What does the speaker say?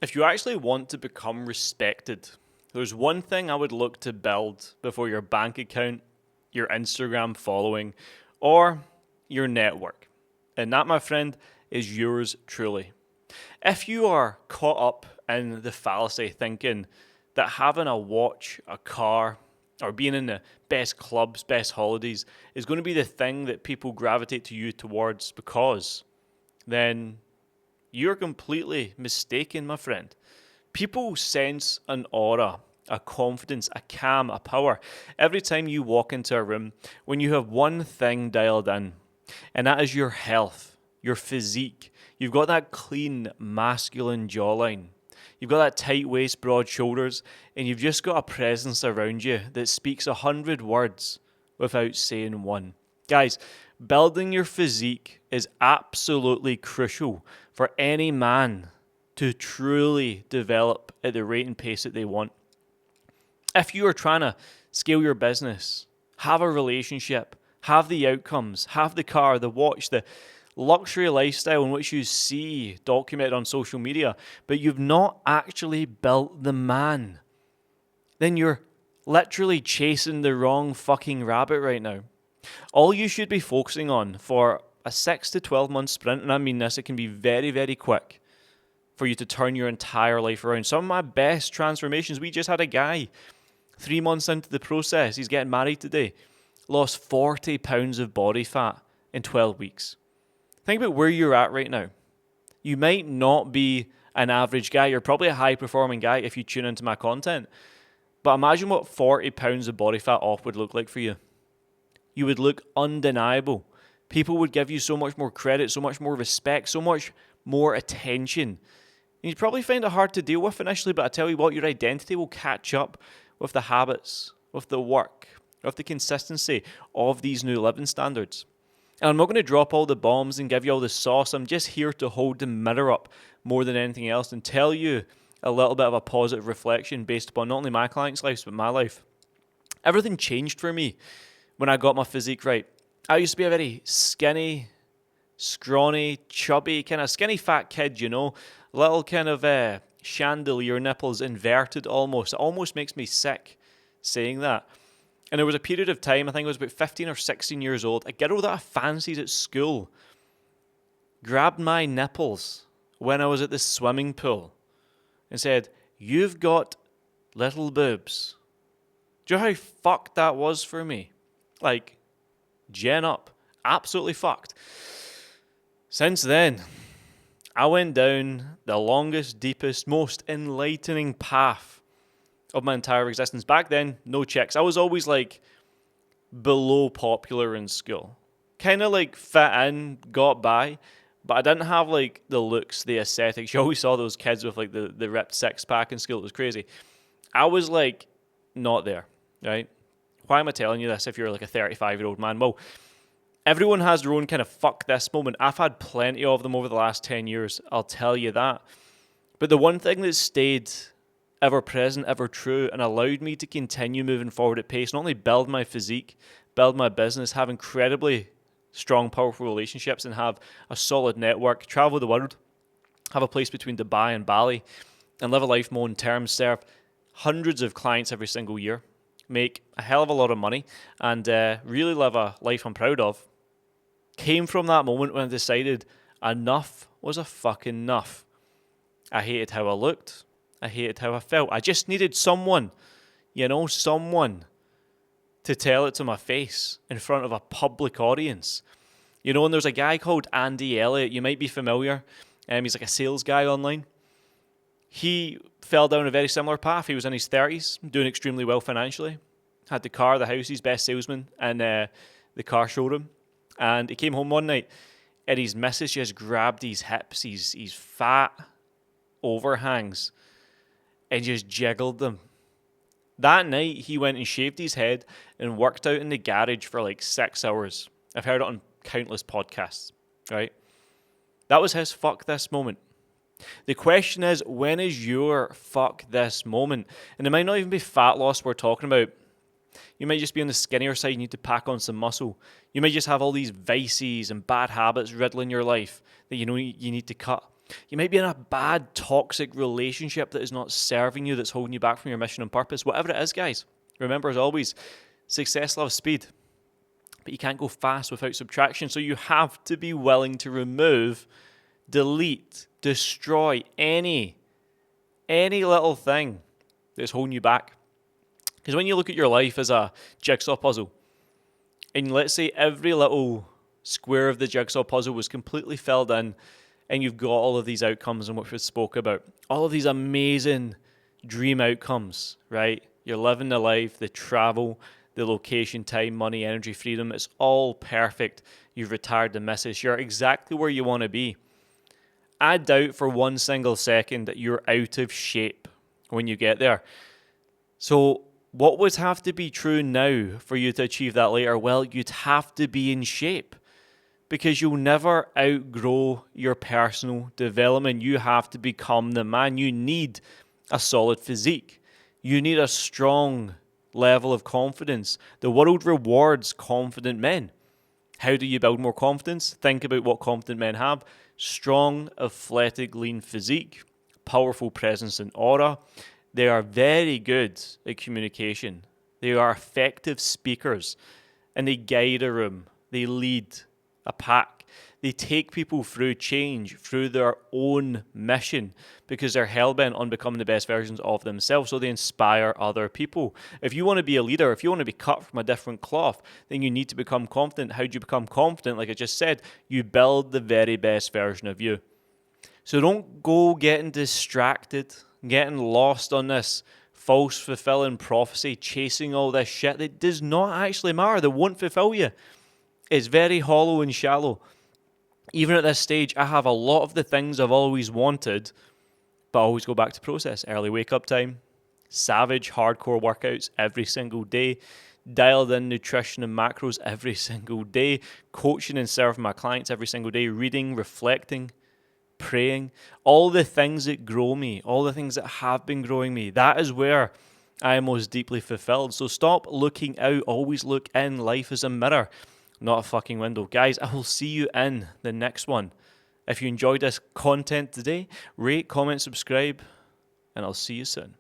If you actually want to become respected, there's one thing I would look to build before your bank account, your Instagram following, or your network. And that, my friend, is yours truly. If you are caught up in the fallacy thinking that having a watch, a car, or being in the best clubs, best holidays is going to be the thing that people gravitate to you towards then you're completely mistaken, my friend. People sense an aura, a confidence, a calm, a power every time you walk into a room when you have one thing dialed in, and that is your health, your physique. You've got that clean, masculine jawline. You've got that tight waist, broad shoulders, and you've just got a presence around you that speaks 100 words without saying one. Guys, building your physique is absolutely crucial for any man to truly develop at the rate and pace that they want. If you are trying to scale your business, have a relationship, have the outcomes, have the car, the watch, the luxury lifestyle in which you see documented on social media, but you've not actually built the man, then you're literally chasing the wrong fucking rabbit right now. All you should be focusing on for a 6 to 12 month sprint, and I mean this, it can be very, very quick for you to turn your entire life around. Some of my best transformations, we just had a guy 3 months into the process, he's getting married today, lost 40 pounds of body fat in 12 weeks. Think about where you're at right now. You might not be an average guy. You're probably a high-performing guy if you tune into my content. But imagine what 40 pounds of body fat off would look like for you. You would look undeniable. People would give you so much more credit, so much more respect, so much more attention. And you'd probably find it hard to deal with initially, but I tell you what, your identity will catch up with the habits, with the work, with the consistency of these new living standards. And I'm not going to drop all the bombs and give you all the sauce. I'm just here to hold the mirror up more than anything else and tell you a little bit of a positive reflection based upon not only my clients' lives, but my life. Everything changed for me when I got my physique right. I used to be a very skinny, scrawny, chubby, kind of skinny fat kid, little kind of chandelier nipples, inverted almost. It almost makes me sick saying that. And there was a period of time, I think I was about 15 or 16 years old, a girl that I fancied at school grabbed my nipples when I was at the swimming pool and said, "You've got little boobs." Do you know how fucked that was for me? Like, gen up. Absolutely fucked. Since then, I went down the longest, deepest, most enlightening path of my entire existence. Back then, no chicks. I was always like below popular in school. Kind of like fit in, got by, but I didn't have like the looks, the aesthetics. You always saw those kids with like the ripped six pack in school. It was crazy. I was like not there, right? Why am I telling you this if you're like a 35-year-old man? Well, everyone has their own kind of fuck this moment. I've had plenty of them over the last 10 years, I'll tell you that. But the one thing that stayed ever present, ever true, and allowed me to continue moving forward at pace, not only build my physique, build my business, have incredibly strong, powerful relationships, and have a solid network, travel the world, have a place between Dubai and Bali, and live a life more on terms, serve hundreds of clients every single year, make a hell of a lot of money, and really live a life I'm proud of, came from that moment when I decided enough was a fucking enough. I hated how I looked. I hated how I felt. I just needed someone to tell it to my face in front of a public audience. And there's a guy called Andy Elliott. You might be familiar. He's like a sales guy online. He fell down a very similar path. He was in his 30s, doing extremely well financially. Had the car, the house, his best salesman in the car showroom. And he came home one night and his missus just grabbed his hips, his fat overhangs, and just jiggled them. That night, he went and shaved his head and worked out in the garage for like 6 hours. I've heard it on countless podcasts, right? That was his fuck this moment. The question is, when is your fuck this moment? And it might not even be fat loss we're talking about. You might just be on the skinnier side, you need to pack on some muscle. You might just have all these vices and bad habits riddling your life that you know you need to cut. You might be in a bad, toxic relationship that is not serving you, that's holding you back from your mission and purpose. Whatever it is, guys, remember, as always, success loves speed, but you can't go fast without subtraction. So you have to be willing to remove, delete, destroy any little thing that's holding you back. Because when you look at your life as a jigsaw puzzle, and let's say every little square of the jigsaw puzzle was completely filled in, and you've got all of these outcomes and what we spoke about, all of these amazing dream outcomes, right? You're living the life, the travel, the location, time, money, energy, freedom. It's all perfect. You've retired the missus. You're exactly where you want to be. I doubt for one single second that you're out of shape when you get there. So what would have to be true now for you to achieve that later? Well, you'd have to be in shape, because you'll never outgrow your personal development. You have to become the man. You need a solid physique. You need a strong level of confidence. The world rewards confident men. How do you build more confidence? Think about what confident men have. Strong, athletic, lean physique, powerful presence and aura. They are very good at communication. They are effective speakers, and they guide a room. They lead a pack. They take people through change, through their own mission, because they're hell-bent on becoming the best versions of themselves, so they inspire other people. If you want to be a leader, if you want to be cut from a different cloth, then you need to become confident. How do you become confident? Like I just said, you build the very best version of you. So don't go getting distracted, getting lost on this false fulfilling prophecy, chasing all this shit that does not actually matter, that won't fulfill you. It's very hollow and shallow. Even at this stage, I have a lot of the things I've always wanted, but I always go back to process. Early wake-up time, savage, hardcore workouts every single day, dialed in nutrition and macros every single day, coaching and serving my clients every single day, reading, reflecting, praying, all the things that grow me, all the things that have been growing me. That is where I am most deeply fulfilled. So stop looking out, always look in. Life is a mirror, not a fucking window. Guys, I will see you in the next one. If you enjoyed this content today, rate, comment, subscribe, and I'll see you soon.